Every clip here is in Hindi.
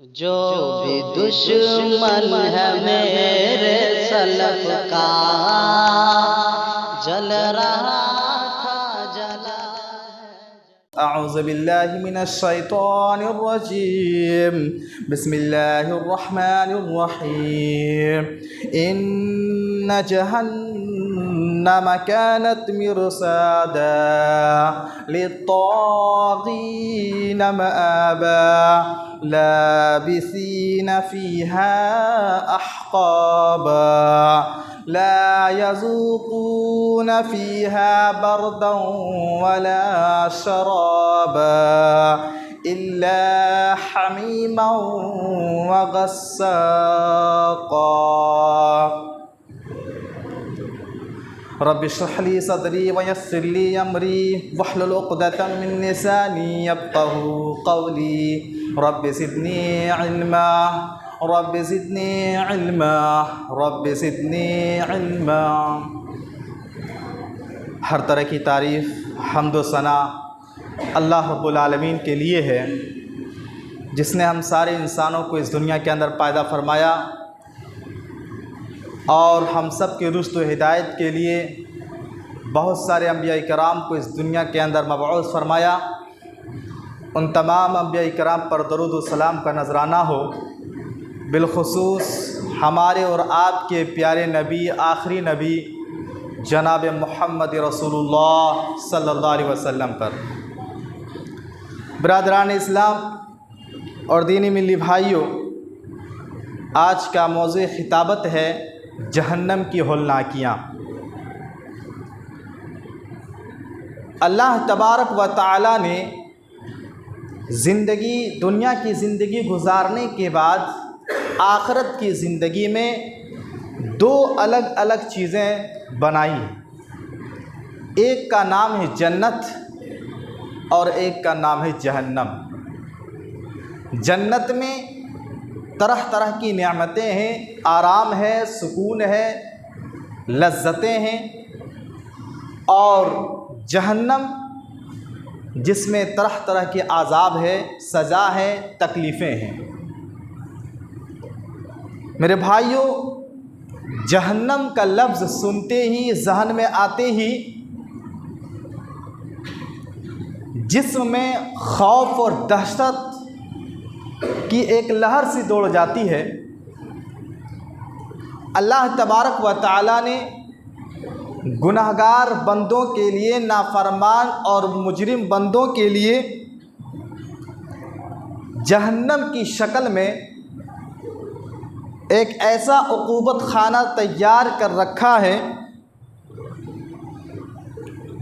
जो भी दुश्मन है मेरे सलफ का, जल रहा था जला। अऊज़ु बिल्लाहि मिनश शैतानिर रजीम। बिस्मिल्लाहिर रहमानिर रहीम। इन्न जहन्नम कानत मिरसादा लित्तागीन मआबा लाबिसीन फीहा अहक़ाबा ला यज़ूक़ून फ़ीहा बरदन वला शराबा इल्ला हमीमन व गस्साक़ा। रब्बि इश्रह ली सदरी व यस्सिर ली अमरी वहलुल उक़दतम मिन लिसानी यफ़क़हू क़ौली। Rabbi ज़िदनी इल्मा rabbi ज़िदनी इल्मा rabbi ज़िदनी इल्मा। हर तरह की तारीफ़ हम्द व सना अल्लाह रब्बुल आलमीन के लिए है, जिसने हम सारे इंसानों को इस दुनिया के अंदर पैदा फरमाया और हम सब के रुश्द व हिदायत के लिए बहुत सारे अंबिया इकराम को इस दुनिया के अंदर मबऊस फरमाया। उन तमाम अंबिया इकराम पर दरूद व सलाम का नजराना हो, बिलखुसूस हमारे और आपके प्यारे नबी आखिरी नबी जनाब मोहम्मद रसूलुल्लाह सल्लल्लाहु अलैहि वसल्लम पर। बिरादरान इस्लाम और दीनी मिली भाइयों, आज का मौज़ू खिताबत है जहन्नम की होलनाकियाँ। अल्लाह तबारक व तआला ने दुनिया की ज़िंदगी गुजारने के बाद आखिरत की ज़िंदगी में दो अलग अलग चीज़ें बनाई हैं। एक का नाम है जन्नत और एक का नाम है जहन्नम। जन्नत में तरह तरह की नेमतें हैं, आराम है, सुकून है, लज्जतें हैं। और जहन्नम जिसमें तरह तरह के आज़ाब है, सज़ा है, तकलीफ़ें हैं। मेरे भाइयों, जहन्नम का लफ्ज़ सुनते ही, ज़हन में आते ही जिस्म में खौफ और दहशत की एक लहर सी दौड़ जाती है। अल्लाह तबारक व तआला ने गुनहगार बंदों के लिए, नाफरमान और मुजरिम बंदों के लिए जहन्नम की शक्ल में एक ऐसा उक़ूबत खाना तैयार कर रखा है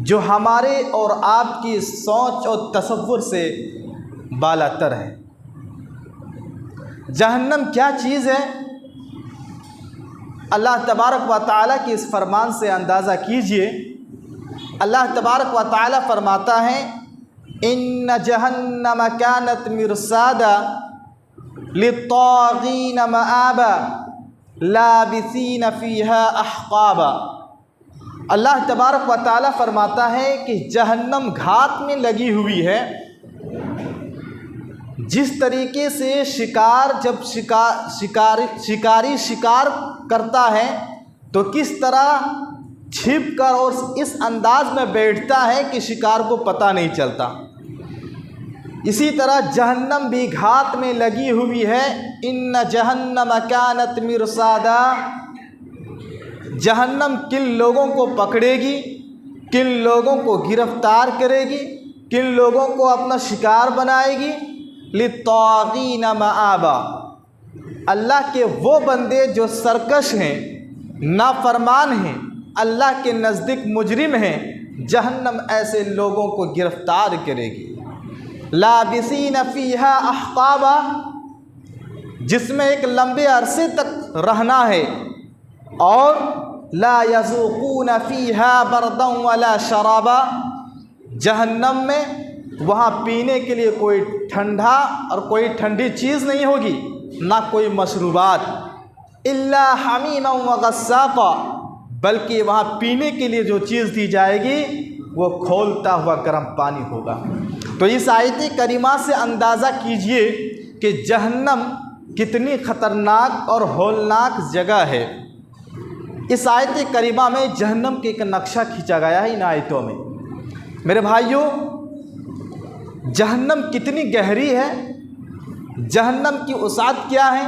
जो हमारे और आपकी सोच और तसव्वुर से बालातर है। जहन्नम क्या चीज़ है? अल्लाह तबारक व तआला की इस फरमान से अंदाज़ा कीजिए। अल्लाह तबारक व तआला फरमाता है, इन्न जहन्नम कानत मिरसादा लित्तागीन मआबा लाबिसीन फ़ीहा अहक़ाबा। अल्लाह तबारक व तआला फरमाता है कि जहन्नम घात में लगी हुई है। जिस तरीके से शिकार जब शिकारी शिकार करता है तो किस तरह छिप कर और इस अंदाज में बैठता है कि शिकार को पता नहीं चलता, इसी तरह जहन्नम भी घात में लगी हुई है। इन्न जहन्नम कानत मिरसादा। जहन्नम किन लोगों को पकड़ेगी, किन लोगों को गिरफ्तार करेगी, किन लोगों को अपना शिकार बनाएगी। लित्तागीन मआबा। अल्लाह के वो बंदे जो सरकश हैं, नाफरमान हैं, अल्लाह के नज़दीक मुजरिम हैं, जहन्नम ऐसे लोगों को गिरफ्तार करेगी। लाबिसीन फ़ीहा अहक़ाबा, जिसमें एक लंबे अरसे तक रहना है। और ला यज़ूक़ून फ़ीहा बरदन वला शराबा। जहन्नम में वहाँ पीने के लिए कोई ठंडा और कोई ठंडी चीज़ नहीं होगी, ना कोई मशरूबात। इल्ला हमीमन व गस्साक़ा, बल्कि वहाँ पीने के लिए जो चीज़ दी जाएगी वो खौलता हुआ गर्म पानी होगा। तो इस आयत करीमा से अंदाज़ा कीजिए कि जहन्नम कितनी ख़तरनाक और हौलनाक जगह है। इस आयत करीमा में जहन्नम के एक नक्शा खींचा गया है इन आयतों में। मेरे भाइयों, जहन्नम कितनी गहरी है, जहन्नम की वसाअत क्या है,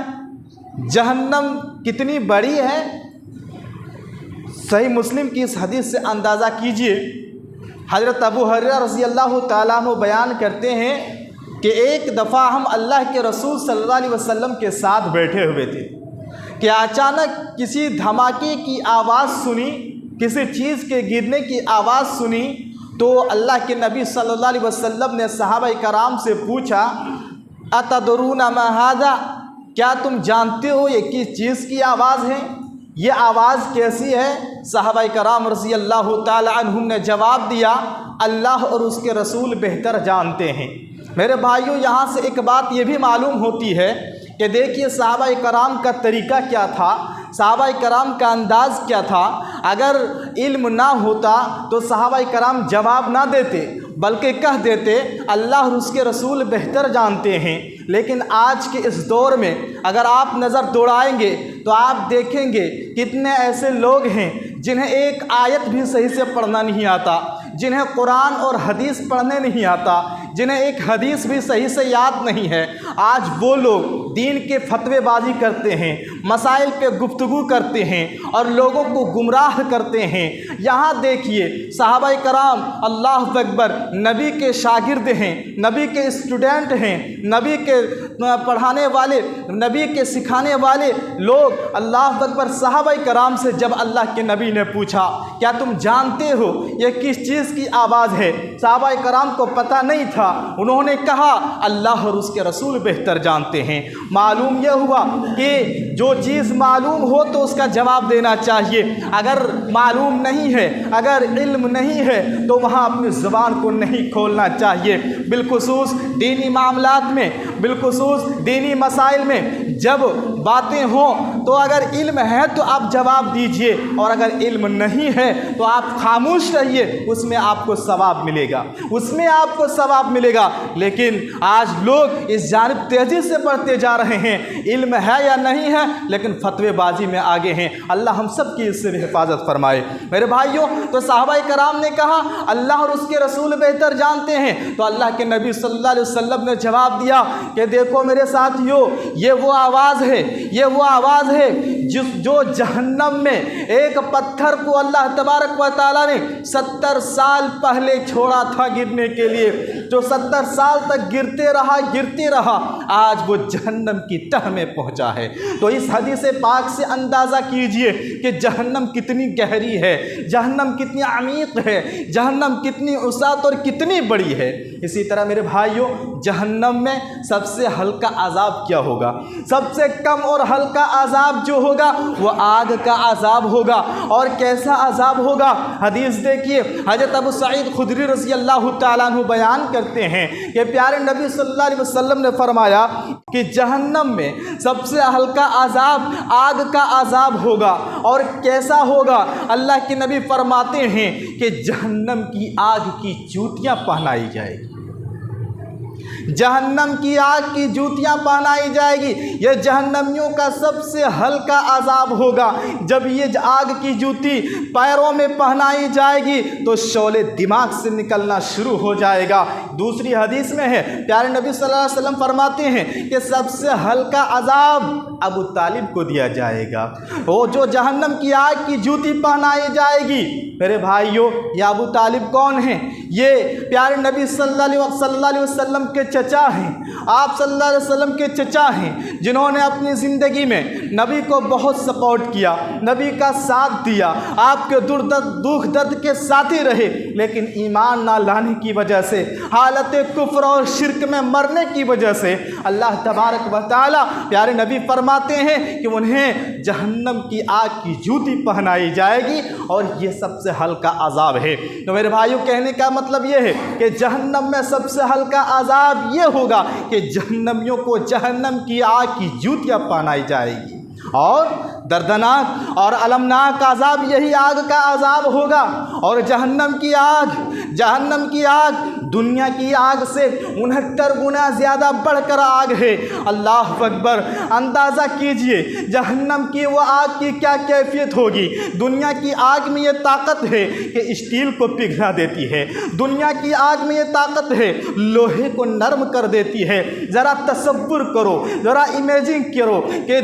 जहन्नम कितनी बड़ी है। सही मुस्लिम की इस हदीस से अंदाज़ा कीजिए। हज़रत अबू हुरैरा रज़ी अल्लाह तआला अन्हु बयान करते हैं कि एक दफ़ा हम अल्लाह के रसूल सल्लल्लाहु अलैहि वसल्लम के साथ बैठे हुए थे कि अचानक किसी धमाके की आवाज़ सुनी, किसी चीज़ के गिरने की आवाज़ सुनी। तो अल्लाह के नबी सल्लल्लाहु अलैहि वसल्लम ने सहाबा कराम से पूछा, अतदरूना मा हाज़ा, क्या तुम जानते हो ये किस चीज़ की आवाज़ है, ये आवाज़ कैसी है। सहाबा कराम रज़ी अल्लाह तआला अन्हुम ने जवाब दिया, अल्लाह और उसके रसूल बेहतर जानते हैं। मेरे भाइयों, यहाँ से एक बात ये भी मालूम होती है कि देखिए सहाबा कराम का तरीक़ा क्या था, सहाबा कराम का अंदाज़ क्या था। अगर इल्म ना होता तो सहाबा कराम जवाब ना देते, बल्कि कह देते अल्लाह और उसके रसूल बेहतर जानते हैं। लेकिन आज के इस दौर में अगर आप नज़र दौड़ाएंगे तो आप देखेंगे कितने ऐसे लोग हैं जिन्हें एक आयत भी सही से पढ़ना नहीं आता, जिन्हें कुरान और हदीस पढ़ने नहीं आता, जिन्हें एक हदीस भी सही से याद नहीं है। आज वो लोग दीन के फतवेबाजी करते हैं, मसाइल पे गुफ्तगू करते हैं और लोगों को गुमराह करते हैं। यहाँ देखिए सहाबा कराम अल्लाह अकबर नबी के शागिर्द हैं, नबी के स्टूडेंट हैं, नबी के पढ़ाने वाले, नबी के सिखाने वाले लोग। अल्लाह अकबर, सहाबा कराम से जब अल्लाह के नबी ने पूछा क्या तुम जानते हो ये किस चीज़ की आवाज़ है, सहाबा कराम को पता नहीं था। उन्होंने कहा अल्लाह और उसके रसूल बेहतर जानते हैं। मालूम यह हुआ कि जो चीज़ मालूम हो तो उसका जवाब देना चाहिए, अगर मालूम नहीं है, अगर इल्म नहीं है तो वहाँ अपनी ज़ुबान को नहीं खोलना चाहिए। बिलखुसूस दीनी मामलात में, बिलखुसूस दीनी मसाइल में जब बातें हों तो अगर इल्म है तो आप जवाब दीजिए, और अगर इल्म नहीं है तो आप खामोश रहिए, उसमें आपको सवाब मिलेगा, उसमें आपको सवाब मिलेगा। लेकिन आज लोग इस जानिब तेज़ी से बढ़ते जा रहे हैं, इल्म है या नहीं है लेकिन फतवेबाजी में आगे हैं। अल्लाह हम सब की इससे भी हिफाजत फरमाए। मेरे भाइयों, तो सहाबा कराम ने कहा अल्लाह और उसके रसूल बेहतर जानते हैं। तो अल्लाह के नबी सल्लल्लाहु अलैहि वसल्लम ने जवाब दिया कि देखो मेरे साथियों, ये वो आवाज़ है, ये वो आवाज़ है जो जहन्नम में एक पत्थर को अल्लाह तबारक व तआला ने 70 साल पहले छोड़ा था गिरने के लिए, जो 70 साल तक गिरते रहा, आज वो जहन्नम की तह में पहुंचा है। तो इस हदीस पाक से अंदाज़ा कीजिए कि जहन्नम कितनी गहरी है, जहन्नम कितनी अमीक है, जहन्नम कितनी वसाअत और कितनी बड़ी है। इसी तरह मेरे भाइयों, जहन्नम में सबसे हल्का अज़ाब क्या होगा? सबसे कम और हल्का अज़ाब जो होगा वो आग का अज़ाब होगा। और कैसा अज़ाब होगा? हदीस देखिए, हज़रत अबू सईद खुदरी रज़ी अल्लाह तआला अन्हु बयान करते हैं कि प्यारे नबी सल्लल्लाहु अलैहि वसल्लम ने फरमाया कि जहन्नम में सबसे हल्का अज़ाब आग का अज़ाब होगा। और कैसा होगा? अल्लाह के नबी फरमाते हैं कि जहन्नम की आग की जूतियाँ पहनाई जाएगी, जहन्नम की आग की जूतियाँ पहनाई जाएगी। यह जहन्नमियों का सबसे हल्का अज़ाब होगा। जब ये आग की जूती पैरों में पहनाई जाएगी तो शोले दिमाग से निकलना शुरू हो जाएगा। दूसरी हदीस में है, प्यारे नबी सल्लल्लाहु अलैहि वसल्लम फरमाते हैं कि सबसे हल्का अज़ाब अबू तालिब को दिया जाएगा, वो जो जहन्नम की आग की जूती पहनाई जाएगी। मेरे भाइयों, ये अबू तालिब कौन है? ये प्यारे नबी सल्लल्लाहु अलैहि वसल्लम के चचा हैं, आप सल्लल्लाहु अलैहि वसल्लम के चचा हैं, जिन्होंने अपनी ज़िंदगी में नबी को बहुत सपोर्ट किया, नबी का साथ दिया, आपके दुख दर्द के साथी रहे। लेकिन ईमान ना लाने की वजह से, हालत कुफ्र और शिर्क में मरने की वजह से अल्लाह तबारक व तआला प्यारे नबी फरमाते हैं कि उन्हें जहन्नम की आग की जूती पहनाई जाएगी और ये सबसे हल्का अज़ाब है। तो मेरे भाइयों, कहने का मतलब ये है कि जहन्नम में सबसे हल्का अज़ाब ये होगा कि जहन्नमियों को जहन्नम की आग की जूतियाँ पहनाई जाएगी। और दर्दनाक और अलमनाक अज़ाब यही आग का अज़ाब होगा। और जहन्नम की आग दुनिया की आग से 69 गुना ज़्यादा बढ़कर आग है। अल्लाह अकबर। अंदाज़ा कीजिए जहन्नम की वो आग की क्या कैफियत होगी। दुनिया की आग में ये ताकत है कि स्टील को पिघला देती है, दुनिया की आग में ये ताकत है लोहे को नरम कर देती है। ज़रा तसव्वुर करो, ज़रा इमेजिन करो कि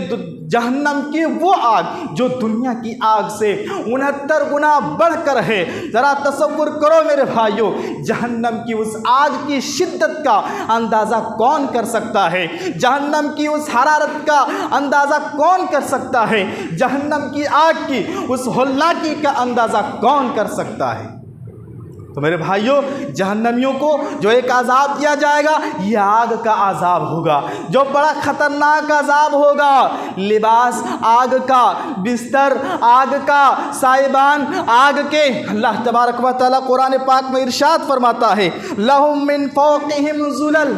जहन्नम की वो आग जो दुनिया की आग से 69 गुना बढ़कर है। ज़रा तसव्वुर करो मेरे भाइयों, जहन्नम की उस आग की शिद्दत का अंदाज़ा कौन कर सकता है, जहन्नम की उस हरारत का अंदाज़ा कौन कर सकता है, जहन्नम की आग की उस होल्लाकी का अंदाज़ा कौन कर सकता है। तो मेरे भाइयों, जहन्नमियों को जो एक अज़ाब दिया जाएगा यह आग का अज़ाब होगा, जो बड़ा ख़तरनाक अज़ाब होगा। लिबास आग का, बिस्तर आग का, साइबान आग के। अल्लाह तबारक व तआला कुरान पाक में इरशाद फरमाता है, लहुम मिन फौक़िहिम ज़ुलल,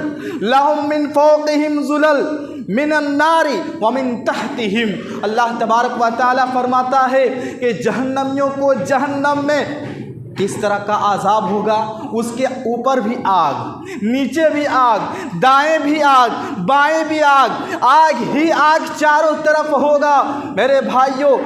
लहुम मिन फौक़िहिम ज़ुलल मिनन नारी व मिन तहतिहिम। अल्लाह तबारक व तआला फरमाता है कि जहन्नमियों को जहन्नम में किस तरह का अज़ाब होगा। उसके ऊपर भी आग, नीचे भी आग, दाएं भी आग, बाएं भी आग, आग ही आग चारों तरफ होगा। मेरे भाइयों,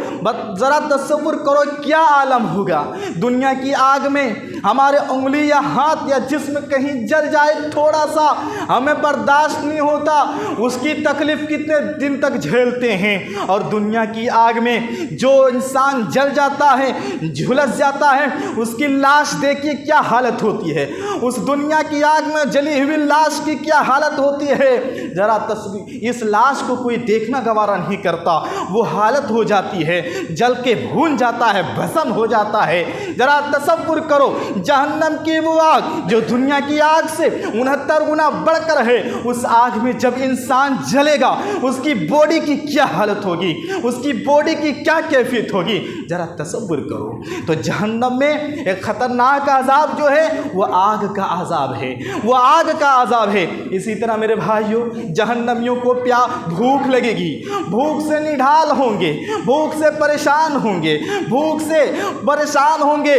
ज़रा तसव्वुर करो क्या आलम होगा। दुनिया की आग में हमारे उंगली या हाथ या जिस्म कहीं जल जाए थोड़ा सा, हमें बर्दाश्त नहीं होता। उसकी तकलीफ़ कितने दिन तक झेलते हैं। और दुनिया की आग में जो इंसान जल जाता है, झुलस जाता है, उसकी लाश देखिए क्या हालत होती है। उस दुनिया की आग में जली हुई लाश की क्या हालत होती है। ज़रा तस्वीर, इस लाश को कोई देखना गवारा नहीं करता। वो हालत हो जाती है, जल के भून जाता है, भस्म हो जाता है। ज़रा तसव्वुर करो जहन्नम की वो आग जो दुनिया की आग से 69 गुना बढ़कर है। उस आग में जब इंसान जलेगा उसकी बॉडी की क्या हालत होगी, उसकी बॉडी की क्या कैफियत होगी, ज़रा तसव्वुर करो। तो जहन्नम में एक ख़तरनाक अज़ाब जो है वो आग का अज़ाब है, वो आग का अज़ाब है। इसी तरह मेरे भाइयों, जहन्नमियों को भूख लगेगी, भूख से निढाल होंगे, भूख से परेशान होंगे, भूख से परेशान होंगे,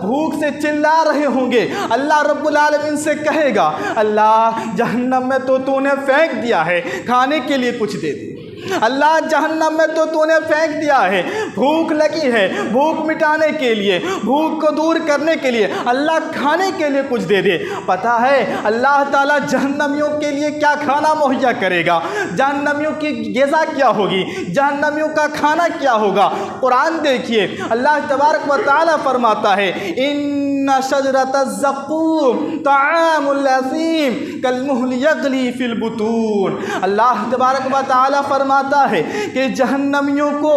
भूख से चिल्ला रहे होंगे। अल्लाह रब्बुल आलमीन से कहेगा, अल्लाह जहन्नम में तो तूने फेंक दिया है, खाने के लिए कुछ दे दे। अल्लाह जहन्नम में तो तूने फेंक दिया है, भूख लगी है, भूख मिटाने के लिए, भूख को दूर करने के लिए अल्लाह खाने के लिए कुछ दे दे। पता है अल्लाह ताला जहन्नमियों के लिए क्या खाना मुहैया करेगा, जहन्नमियों की ग़िज़ा क्या होगी, जहन्नमियों का खाना क्या होगा। कुरान देखिए, अल्लाह तबारक व तआला फरमाता है, इन्ना शजरतज़ ज़क़ूम तआमुल असीम कलमुहल यग़ली फ़िल बुतून। अल्लाह तबारक व तआला फरमाता है कि जहन्नमियों को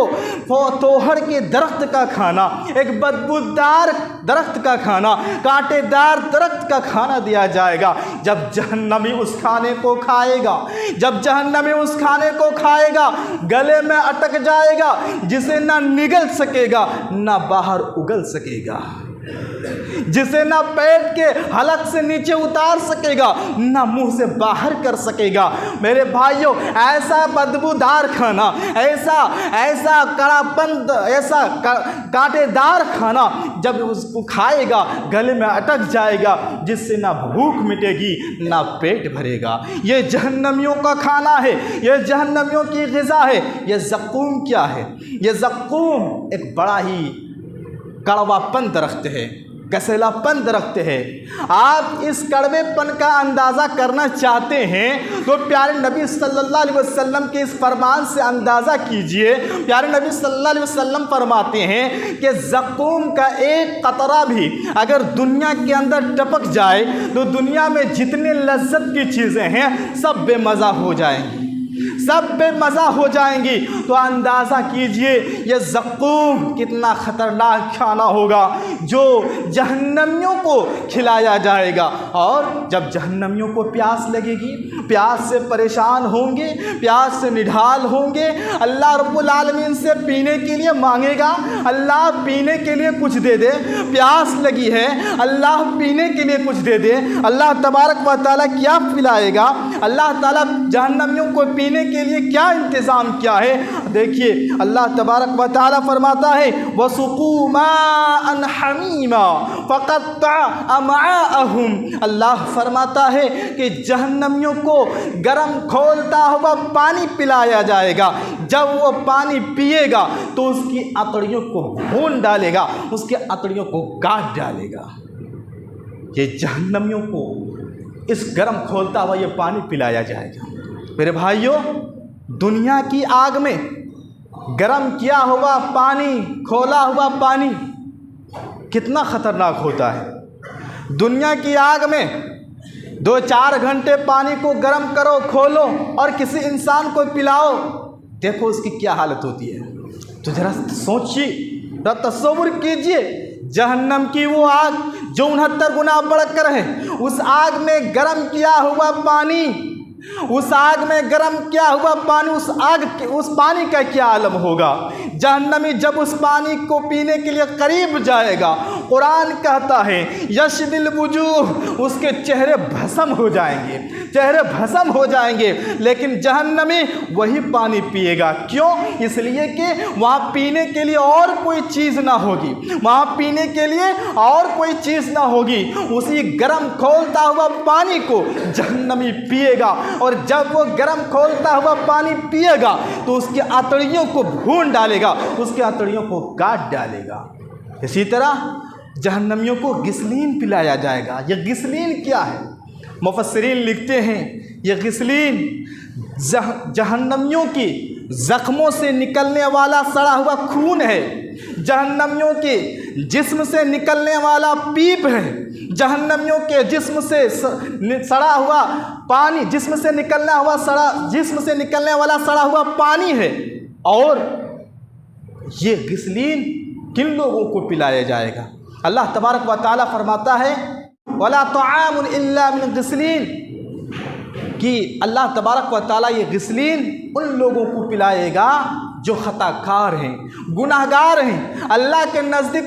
तोहर के दरख्त का खाना, एक बदबूदार दरख्त का खाना, कांटेदार दरख्त का खाना दिया जाएगा। जब जहन्नमी उस खाने को खाएगा, जब जहन्नमी उस खाने को खाएगा, गले में अटक जाएगा, जिसे ना निगल सकेगा ना बाहर उगल सकेगा, जिसे ना पेट के हलक से नीचे उतार सकेगा ना मुंह से बाहर कर सकेगा। मेरे भाइयों, ऐसा बदबूदार खाना, ऐसा कड़ापन, ऐसा कांटेदार खाना जब उसको खाएगा गले में अटक जाएगा, जिससे ना भूख मिटेगी ना पेट भरेगा। ये जहन्नमियों का खाना है, ये जहन्नमियों की ग़िज़ा है। ये ज़क़ूम क्या है? ये ज़क़ूम एक बड़ा ही कड़वापन दरख्त है, कसैलापन दरख्त है। आप इस कड़वेपन का अंदाज़ा करना चाहते हैं तो प्यारे नबी सल्लल्लाहु अलैहि वसल्लम के इस फरमान से अंदाज़ा कीजिए। प्यारे नबी सल्लल्लाहु अलैहि वसल्लम फरमाते हैं कि ज़क़ूम का एक कतरा भी अगर दुनिया के अंदर टपक जाए तो दुनिया में जितने लज्जत की चीज़ें हैं सब बेमज़ा हो जाएंगी, सब बेमज़ा हो जाएंगी। तो अंदाज़ा कीजिए ये ज़क़ूम कितना ख़तरनाक खाना होगा जो जहन्नमियों को खिलाया जाएगा। और जब जहन्नमियों को प्यास लगेगी, प्यास से परेशान होंगे, प्यास से निढाल होंगे, अल्लाह रब्बुल आलमीन से पीने के लिए मांगेगा, अल्लाह पीने के लिए कुछ दे दे। प्यास लगी है, अल्लाह पीने के लिए कुछ दे दे। अल्लाह तबारक व तआला क्या पिलाएगा? अल्लाह ताला जहन्नमियों को पीने के लिए क्या इंतज़ाम किया है। देखिए अल्लाह तबारक व तआला फरमाता है वसुकू माअन हमीमा फ़क़त्ता अमआअहुम। अल्लाह फरमाता है कि जहन्नमियों को गर्म खौलता हुआ पानी पिलाया जाएगा। जब वो पानी पिएगा तो उसकी आंतड़ियों को भून डालेगा, उसके आंतड़ियों को काट डालेगा। ये जहन्नमियों को इस गर्म खौलता हुआ ये पानी पिलाया जाएगा। मेरे भाइयों, दुनिया की आग में गर्म किया हुआ पानी, खोला हुआ पानी कितना ख़तरनाक होता है। दुनिया की आग में 2-4 घंटे पानी को गर्म करो, खोलो और किसी इंसान को पिलाओ, देखो उसकी क्या हालत होती है। तो जरा सोचिए, जरा तस्वीर कीजिए, जहन्नम की वो आग जो 69 गुना बढ़कर है, उस आग में गर्म किया हुआ पानी, उस आग में गर्म किया हुआ पानी, उस पानी का क्या आलम होगा। जहन्नमी जब उस पानी को पीने के लिए करीब जाएगा, कुरान कहता है यशबिल वुजूह, उसके चेहरे भस्म हो जाएंगे, चेहरे भस्म हो जाएंगे। लेकिन जहन्नमी वही पानी पिएगा। क्यों? इसलिए कि वहाँ पीने के लिए और कोई चीज़ ना होगी, वहाँ पीने के लिए और कोई चीज़ ना होगी। उसी गर्म खौलता हुआ पानी को जहन्नमी पिएगा और जब वो गर्म खौलता हुआ पानी पिएगा तो उसके आंतड़ियों को भून डालेगा, उसके आंतड़ियों को काट डालेगा। इसी तरह जहन्नमियों को गिसलीन पिलाया जाएगा। ये गिसलीन क्या है? मुफस्सिरीन लिखते हैं ये गिसलीन जहन्नमियों की ज़ख्मों से निकलने वाला सड़ा हुआ खून है, जहन्नमियों के जिस्म से निकलने वाला पीप है, जहन्नमियों के जिस्म से सड़ा हुआ पानी, जिस्म से निकलने वाला सड़ा हुआ पानी है। और ये गिसलीन किन लोगों को पिलाया जाएगा? अल्लाह तबारक व तआला फरमाता है वला तआमुन इल्ला मिन गिसलीन, कि अल्लाह तबारक व तआला ये गिसलीन उन लोगों को पिलाएगा जो ख़ताकार हैं, गुनाहगार हैं, अल्लाह के नज़दीक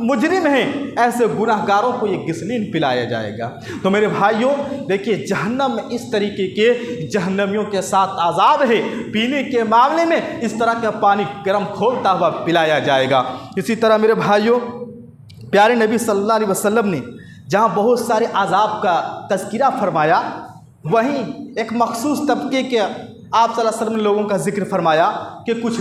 मुजरिम हैं। ऐसे गुनाहगारों को ये गिसलीन पिलाया जाएगा। तो मेरे भाइयों देखिए, जहन्नम में इस तरीके के जहन्नमियों के साथ अज़ाब है। पीने के मामले में इस तरह का पानी गर्म खोलता हुआ पिलाया जाएगा। इसी तरह मेरे भाइयों, प्यारे नबी सल्लल्लाहु अलैहि वसल्लम ने जहाँ बहुत सारे अज़ाब का तज़किरा फरमाया, वहीं एक मखसूस तबके के आप सल्लल्लाहु अलैहि वसल्लम लोगों का जिक्र फरमाया कि कुछ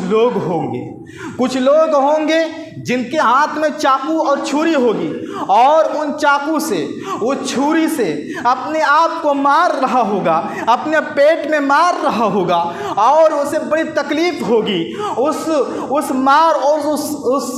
लोग होंगे जिनके हाथ में चाकू और छुरी होगी और उन चाकू से, उस छुरी से अपने आप को मार रहा होगा, अपने पेट में मार रहा होगा और उसे बड़ी तकलीफ़ होगी। उस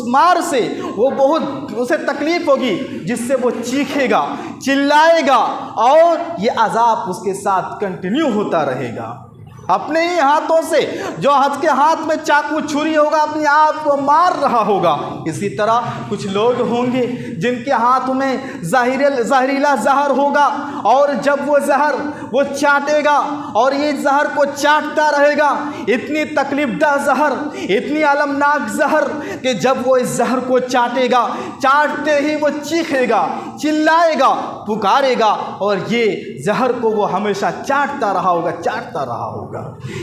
मार से वो बहुत उसे तकलीफ़ होगी, जिससे वो चीखेगा, चिल्लाएगा और ये अज़ाब उसके साथ कंटिन्यू होता रहेगा। अपने ही हाथों से, जो हाथ के हाथ में चाकू छुरी होगा, अपने आप को मार रहा होगा। इसी तरह कुछ लोग होंगे जिनके हाथ में जहरीला जहर होगा और जब वो जहर वो चाटेगा और ये जहर को चाटता रहेगा, इतनी तकलीफदा जहर, इतनी अलमनाक जहर कि जब वो इस जहर को चाटेगा, चाटते ही वो चीखेगा, चिल्लाएगा, पुकारेगा और ये जहर को वो हमेशा चाटता रहा होगा।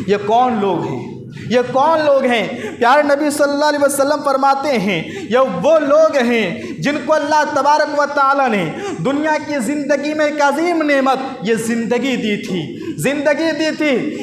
ये कौन लोग हैं? प्यारे नबी सल्लल्लाहु अलैहि वसल्लम फरमाते हैं ये वो लोग हैं जिनको अल्लाह तबारक व तआला ने दुनिया की ज़िंदगी में एक अजीम नेमत ये ज़िंदगी दी थी।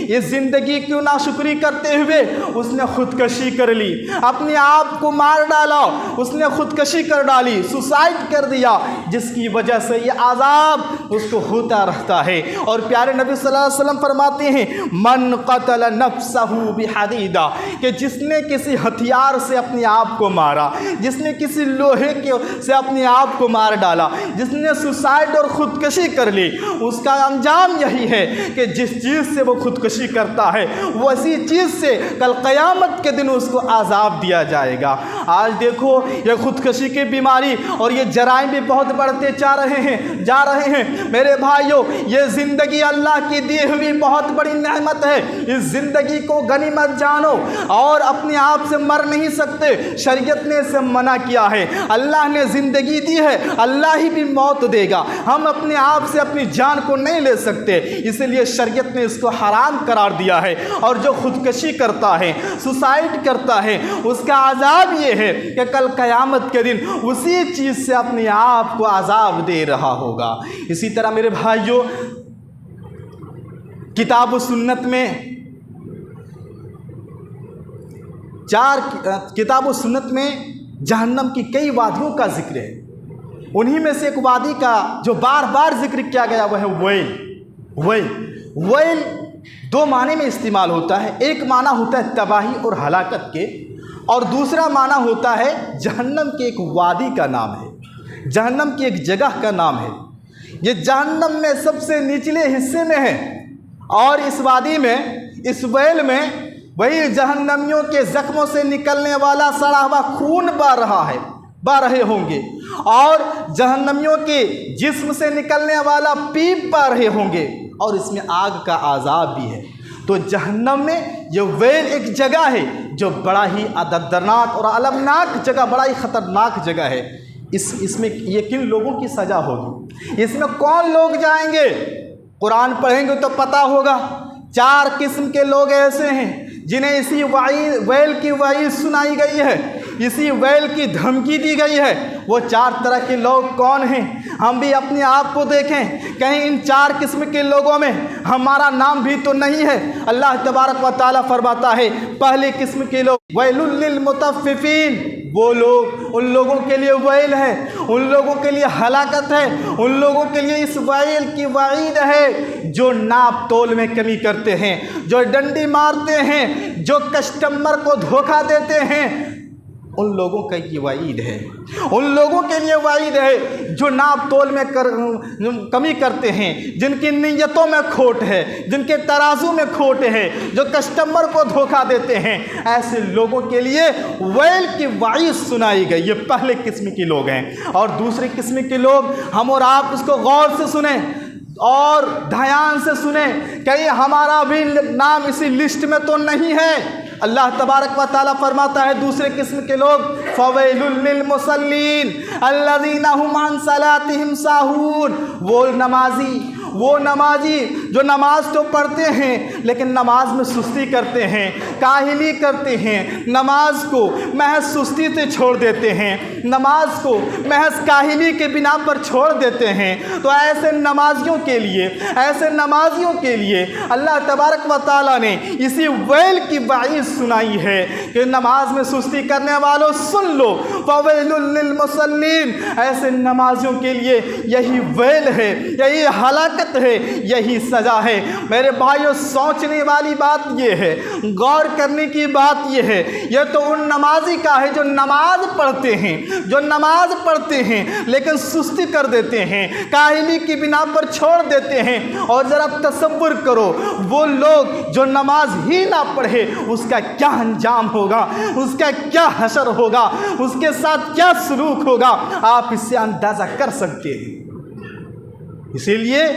इस ज़िंदगी की नाशुक्री करते हुए उसने ख़ुदकशी कर ली, अपने आप को मार डाला, उसने ख़ुदकशी कर डाली, सुसाइड कर दिया, जिसकी वजह से ये आज़ाब उसको होता रहता है। और प्यारे नबी सल्लल्लाहु अलैहि वसल्लम फरमाते हैं मन क़तल नफ्सहु बिहदीदा, कि जिसने किसी हथियार से अपने आप को मारा, जिसने किसी लोहे के से अपने आप को मार डाला, जिसने सुसाइड और ख़ुदकशी कर ली, उसका अंजाम यही है कि जिस चीज़ से वो खुदकुशी करता है वैसी चीज़ से कल क़यामत के दिन उसको आज़ाब दिया जाएगा। आज देखो ये खुदकशी की बीमारी और ये जराइम भी बहुत बढ़ते जा रहे हैं। मेरे भाइयों, ये ज़िंदगी अल्लाह की दी हुई बहुत बड़ी नेमत है। इस ज़िंदगी को गनीमत जानो और अपने आप से मर नहीं सकते, शरीयत ने इसे मना किया है। अल्लाह ने ज़िंदगी दी है, अल्लाह ही भी मौत देगा। हम अपने आप से अपनी जान को नहीं ले सकते, इसलिए शरीयत ने इसको हराम करार दिया है। और जो खुदकशी करता है, सुसाइड करता है, उसका अजाब ये है कि कल क़यामत के दिन उसी चीज़ से अपने आप को अजाब दे रहा होगा। इसी तरह मेरे भाइयों, किताब व सुन्नत में किताब व सुन्नत में जहन्नम की कई वादियों का जिक्र है। उन्हीं में से एक वादी का जो बार बार जिक्र किया गया वह है वैल। दो माने में इस्तेमाल होता है। एक माना होता है तबाही और हलाकत के, और दूसरा माना होता है जहन्नम के एक वादी का नाम है, जहन्नम की एक जगह का नाम है। ये जहन्नम में सबसे निचले हिस्से में है, और इस वादी में, इस वैल में वही जहन्नमियों के जख्मों से निकलने वाला सड़ा हुआ खून बह रहे होंगे, और जहन्नमियों के जिस्म से निकलने वाला पीप बह रहे होंगे, और इसमें आग का आज़ाब भी है। तो जहन्नम में ये वैल एक जगह है जो बड़ा ही दर्दनाक और अलमनाक जगह, बड़ा ही ख़तरनाक जगह है। इसमें ये किन लोगों की सज़ा होगी, इसमें कौन लोग जाएंगे? कुरान पढ़ेंगे तो पता होगा। 4 किस्म के लोग ऐसे हैं जिन्हें इसी वैल की वईद सुनाई गई है, इसी वैल की धमकी दी गई है। वो 4 तरह के लोग कौन हैं? हम भी अपने आप को देखें, कहीं इन 4 किस्म के लोगों में हमारा नाम भी तो नहीं है। अल्लाह तबारक व तआला फरमाता है, पहली किस्म के लोग वैलुल लिल मुतफ्फिफीन, वो लोग, उन लोगों के लिए वैल है, उन लोगों के लिए हलाकत है, उन लोगों के लिए इस वैल की वईद है जो नाप तोल में कमी करते हैं, जो डंडी मारते हैं, जो कस्टमर को धोखा देते हैं। उन लोगों का ये वईद है, उन लोगों के लिए वईद है जो नाप तोल में कमी करते हैं, जिनकी नीयतों में खोट है, जिनके तराजू में खोट है, जो कस्टमर को धोखा देते हैं। ऐसे लोगों के लिए वैल की वईद सुनाई गई। ये पहले किस्म के लोग हैं। और दूसरी किस्म के लोग, हम और आप इसको गौर से सुने और ध्यान से सुने, कहीं हमारा भी नाम इसी लिस्ट में तो नहीं है। अल्लाह तबारक व तआला फरमाता है, दूसरे किस्म के लोग फवैलुल लिल मुसल्लीन अल्लज़ीना हुम अन सलातिहिम साहून, वो नमाजी जो नमाज तो पढ़ते हैं लेकिन नमाज में सुस्ती करते हैं, काहिली करते हैं, नमाज को महज सुस्ती से छोड़ देते हैं, नमाज को महज काहिली के बिना पर छोड़ देते हैं। तो ऐसे नमाजियों के लिए अल्लाह तबारक व तआला ने इसी वैल की वईद सुनाई है कि नमाज में सुस्ती करने वालों सुन लो, फवैलुल लिल मुसल्लीन, ऐसे नमाजियों के लिए यही वैल है, यही हलाकत है, यही सज़ा है। मेरे भाइयों, सोचने वाली बात यह है, गौर करने की बात यह है, यह तो उन नमाजी का है जो नमाज पढ़ते हैं लेकिन सुस्ती कर देते हैं, काहिली की बिना पर छोड़ देते हैं। और ज़रा तसव्वुर करो, वो लोग जो नमाज ही ना पढ़े उसका क्या अंजाम होगा, उसका क्या हशर होगा, उसके साथ क्या सलूक होगा, आप इससे अंदाज़ा कर सकते हैं। इसीलिए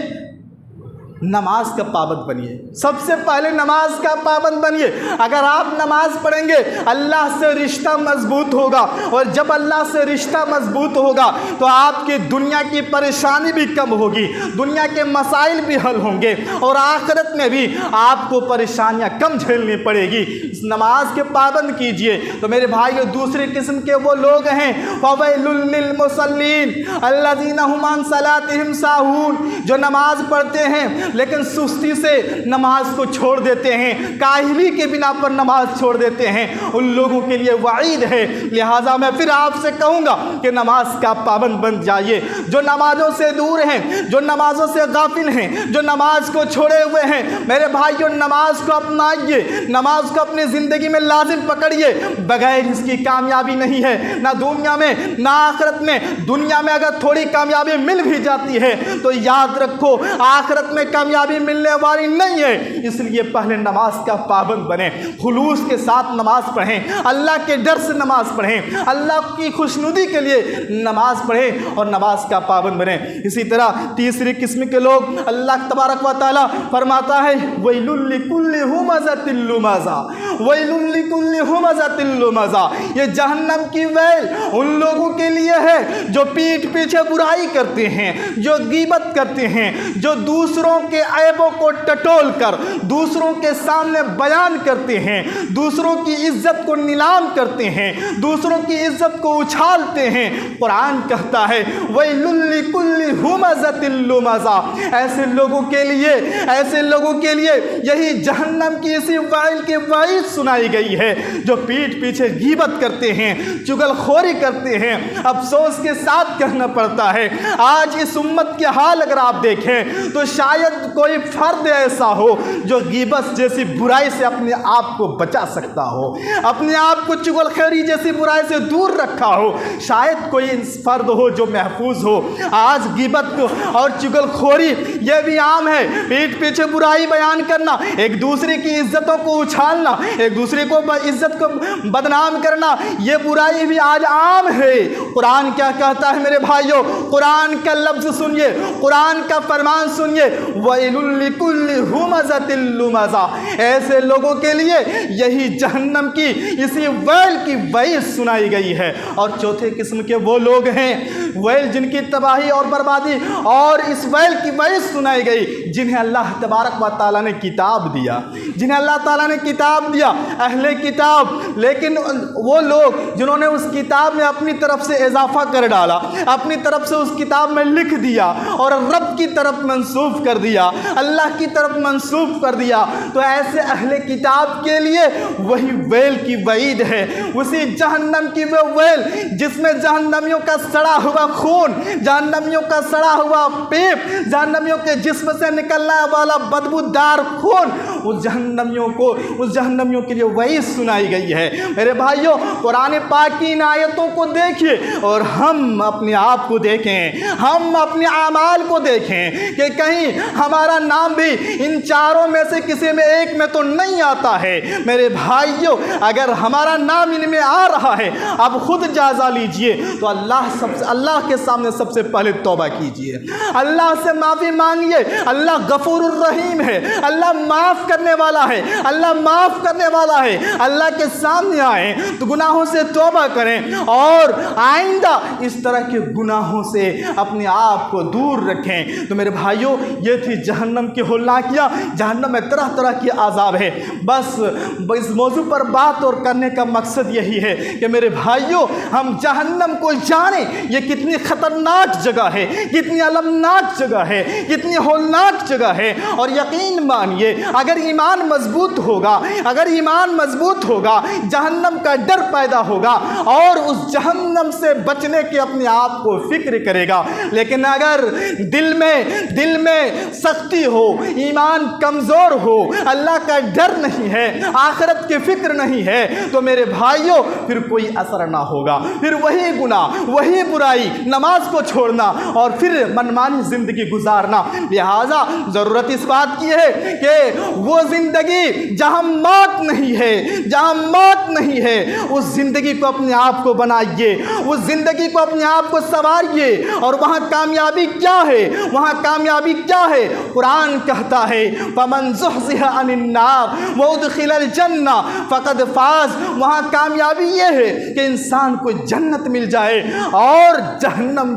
नमाज का पाबंद बनिए, सबसे पहले नमाज का पाबंद बनिए। अगर आप नमाज पढ़ेंगे अल्लाह से रिश्ता मजबूत होगा, और जब अल्लाह से रिश्ता मजबूत होगा तो आपकी दुनिया की परेशानी भी कम होगी, दुनिया के मसाइल भी हल होंगे, और आखिरत में भी आपको परेशानियां कम झेलनी पड़ेगी। इस नमाज के पाबंद कीजिए। तो मेरे भाइयों, दूसरे किस्म के वो लोग हैं फवैलुल लिल मुसल्लीन अल्लज़ीना हुम अन सलातिहिम साहून, जो नमाज पढ़ते हैं लेकिन सुस्ती से नमाज को छोड़ देते हैं, काहिली के बिना पर नमाज छोड़ देते हैं। उन लोगों के लिए वईद है। लिहाजा मैं फिर आपसे कहूँगा कि नमाज का पाबंद बन जाइए। जो नमाजों से दूर हैं, जो नमाजों से गाफिल हैं, जो नमाज को छोड़े हुए हैं, मेरे भाइयों, नमाज को अपनाइए, नमाज को अपनी ज़िंदगी में लाजिम पकड़िए। बगैर इसकी कामयाबी नहीं है, ना दुनिया में ना आखिरत में। दुनिया में अगर थोड़ी कामयाबी मिल भी जाती है तो याद रखो, आखिरत में कामयाबी मिलने वाली नहीं है। इसलिए पहले नमाज का पाबंद बने, खुलूस के साथ नमाज पढ़ें, अल्लाह के डर से नमाज पढ़ें, अल्लाह की खुशनुदी के लिए नमाज पढ़ें और नमाज का पाबंद बने। इसी तरह तीसरी किस्म के लोग अल्लाह तबारक व तआला फरमाता है वैलुल लिकुल्लि हुमज़तिल लुमज़ा, वैलुल लिकुल्लि हुमज़तिल लुमज़ा, ये जहन्नम की वैल उन लोगों के लिए है जो पीठ पीछे बुराई करते हैं, जो गीबत करते हैं, जो दूसरों के ऐबों को टटोल कर दूसरों के सामने बयान करते हैं, दूसरों की इज्जत को नीलाम करते हैं, दूसरों की इज्जत को उछालते हैं। कुरान कहता है वैलुल लिकुल्लि हुमज़तिल लुमज़ा, ऐसे लोगों के लिए यही जहन्नम की इसी वाइल की वाइद सुनाई गई है जो पीठ पीछे गीबत करते हैं, चुगलखोरी करते हैं। अफसोस के साथ कहना पड़ता है आज इस उम्मत के हाल अगर आप देखें तो शायद कोई फर्द ऐसा हो जो गीबत जैसी बुराई से अपने आप को बचा सकता हो, अपने आप को चुगलखोरी जैसी बुराई से दूर रखा हो। शायद कोई फर्द हो जो महफूज हो। आज गिबत और चुगलखोरी यह भी आम है, पीठ पीछे बुराई बयान करना, एक दूसरे की इज्जतों को उछालना, एक दूसरे को इज्जत को बदनाम करना, यह बुराई भी आज आम है। कुरान क्या कहता है मेरे भाइयों, कुरान का लफ्ज सुनिए, कुरान का फरमान सुनिए, वैलुल लिकुल्लि हुमज़तिल लुमज़ा, ऐसे लोगों के लिए यही जहन्नम की इसी वैल की वैल सुनाई गई है। और चौथे किस्म के वो लोग हैं वैल जिनकी तबाही और बर्बादी और इस वैल की वैल सुनाई गई जिन्हें अल्लाह तबारक व तआला ने किताब दिया, जिन्हें अल्लाह ताला ने किताब दिया, अहले किताब, लेकिन वो लोग जिन्होंने उस किताब में अपनी तरफ से इजाफा कर डाला, अपनी तरफ से उस किताब में लिख दिया और रब की तरफ मंसूब कर दिया, अल्लाह की तरफ मंसूब कर दिया, तो ऐसे अहले किताब के लिए वही वैल की वईद है, उसी जहन्नम की वो वैल जिसमें जहन्नमियों का सड़ा हुआ खून, जहन्नमियों का सड़ा हुआ पेट, जहन्नमियों के जिस्म से निकलने वाला बदबूदार खून, उस जहन्नमियों के लिए वही सुनाई गई है। मेरे भाइयों, कुरान पाक की इन आयतों को देखिए और हम अपने आप को देखें, हम अपने आमाल को देखें कि कहीं हमारा नाम भी इन चारों में से किसी में एक में तो नहीं आता है। मेरे भाइयों, अगर हमारा नाम इनमें आ रहा है, अब खुद जायजा लीजिए तो अल्लाह के सामने सबसे पहले तौबा कीजिए, अल्लाह से माफ़ी मांगिए। अल्लाह गफूरुर रहीम है, अल्लाह माफ़ करने वाला है, अल्लाह माफ़ करने वाला है। अल्लाह के सामने आए तो गुनाहों से तौबा करें और आइंदा इस तरह के गुनाहों से अपने आप को दूर रखें। तो मेरे भाइयों, ये थी जहन्नम की होलाकियाँ। जहन्नम में तरह तरह की आज़ाब है। बस इस मौजू पर बात और करने का मकसद यही है कि मेरे भाइयों, हम जहन्नम को जानें, ये कितनी ख़तरनाक जगह है, कितनी अलमनाक जगह है, कितनी होलनाक जगह है। और यकीन मानिए, अगर ईमान मजबूत होगा, अगर ईमान मजबूत होगा, जहन्नम का डर पैदा होगा और उस जहन्नम से बचने की अपने आप को फिक्र करेगा। लेकिन अगर दिल में सख्ती हो, ईमान कमज़ोर हो, अल्लाह का डर नहीं है, आखिरत की फिक्र नहीं है, तो मेरे भाइयों फिर कोई असर ना होगा। फिर वही गुनाह, वही बुराई, नमाज को छोड़ना और फिर मनमानी ज़िंदगी गुजारना। लिहाजा ज़रूरत इस बात की है कि वो ज़िंदगी जहाँ मौत नहीं है, जहाँ मौत नहीं है, उस ज़िंदगी को अपने आप को बनाइए, उस ज़िंदगी को अपने आप को संवारिए। और वहाँ कामयाबी क्या है, वहाँ कामयाबी क्या है? कुरान कहता है फमन ज़ुहज़िहा अनिन नार व उदखिलल जन्ना फ़क़द फ़ाज़। वहाँ कामयाबी ये है कि इंसान को जन्नत मिल जाए और जहन्नम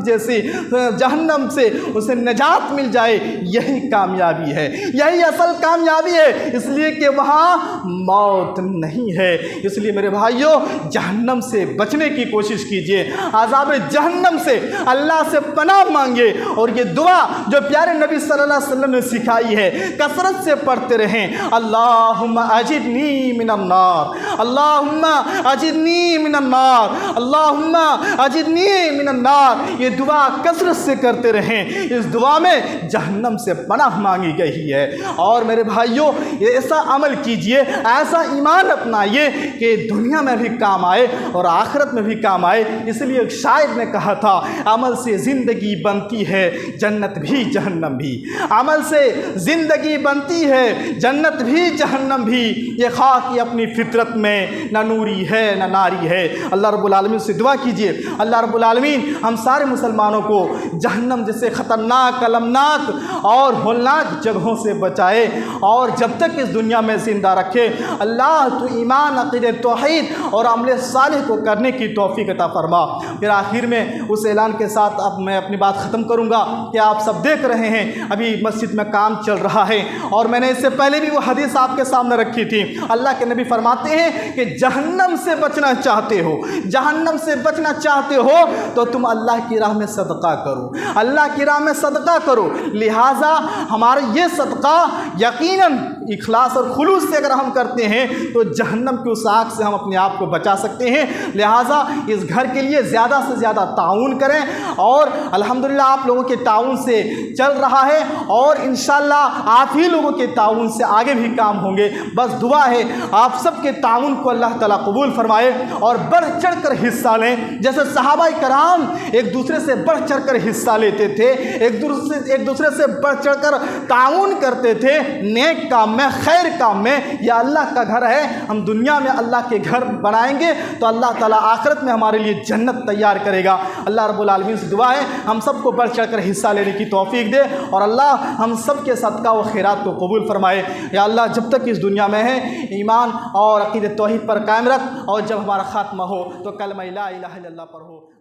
से उसे निजात मिल जाए। यही कामयाबी है, यही असल कामयाबी है, इसलिए कि वहाँ मौत नहीं है। इसलिए मेरे भाइयों, जहन्नम से बचने की कोशिश कीजिए, अज़ाब जहन्नम से अल्लाह से पनाह मांगे। और ये दुआ जो प्यारे नबी सल्लल्लाहु अलैहि वसल्लम ने सिखाई है, कसरत से पढ़ते रहें। अल्लाहुम्मा अजिरनी मिनन नार, अल्लाहुम्मा अजिरनी मिनन नार, अल्लाहुम्मा अजिरनी मिनन नार। इस्तग़फ़ार, ये दुआ कसरत से करते रहें। इस दुआ में जहन्नम से पनाह मांगी गई है। और मेरे भाइयों, ये ऐसा अमल कीजिए, ऐसा ईमान अपनाइए कि दुनिया में भी काम आए और आखिरत में भी काम आए। इसलिए एक शायर ने कहा था, अमल से ज़िंदगी बनती है, जन्नत भी जहन्नम भी। अमल से ज़िंदगी बनती है, जन्नत भी जहन्नम भी। ये खाक की अपनी फितरत में न नूरी है न नारी है। अल्लाह रब्बुल आलमीन से दुआ कीजिए, अल्लाह रब्बुल आलमीन हम सारे मुसलमानों को जहन्नम जैसे ख़तरनाक, अलमनाक और होलनाक जगहों से बचाए और जब तक इस दुनिया में ज़िंदा रखे। अल्लाह तो ईमान, अक़ीदे, तौहीद और अमल सालिह को करने की तौफ़ीक़ अता फरमा। फिर आखिर में उस ऐलान के साथ अब मैं अपनी बात ख़त्म करूँगा कि आप सब देख रहे हैं अभी मस्जिद में काम चल रहा है और मैंने इससे पहले भी वो हदीस आपके सामने रखी थी। अल्लाह के नबी फरमाते हैं कि जहन्नम से बचना चाहते हो, जहन्नम से बचना चाहते हो तो तुम अल्लाह की राह में सदका करो, अल्लाह की राह में सदका करो। लिहाजा हमारा ये सदका यकीनन इखलास और खुलूस से अगर हम करते हैं तो जहन्नम की उस आग से हम अपने आप को बचा सकते हैं। लिहाजा इस घर के लिए ज़्यादा से ज़्यादा ताउन करें और अल्हम्दुलिल्लाह आप लोगों के ताउन से चल रहा है और इंशाअल्लाह आप ही लोगों के ताउन से आगे भी काम होंगे। बस दुआ है आप सबके ताउन को अल्लाह ताला कबूल फरमाए और बढ़ चढ़ कर हिस्सा लें। जैसे सहाबाए कराम एक दूसरे से बढ़ चढ़ कर हिस्सा लेते थे, एक दूसरे से बढ़ चढ़ कर ताउन करते थे नेक काम में, खैर काम में। यह अल्लाह का घर है, हम दुनिया में अल्लाह के घर बनाएंगे तो अल्लाह ताला आखिरत में हमारे लिए जन्नत तैयार करेगा। अल्लाह रब्बुल आलमीन से दुआ है हम सबको बढ़ चढ़ कर हिस्सा लेने की तौफीक दे और अल्लाह हम सब के सदका व खैरात को कबूल फरमाए। या अल्लाह जब तक इस दुनिया में है ईमान और अक़ीदे तौहीद पर कायम रख और जब हमारा खात्मा हो तो कलमा ला इलाहा इल्लल्लाह पढ़ो।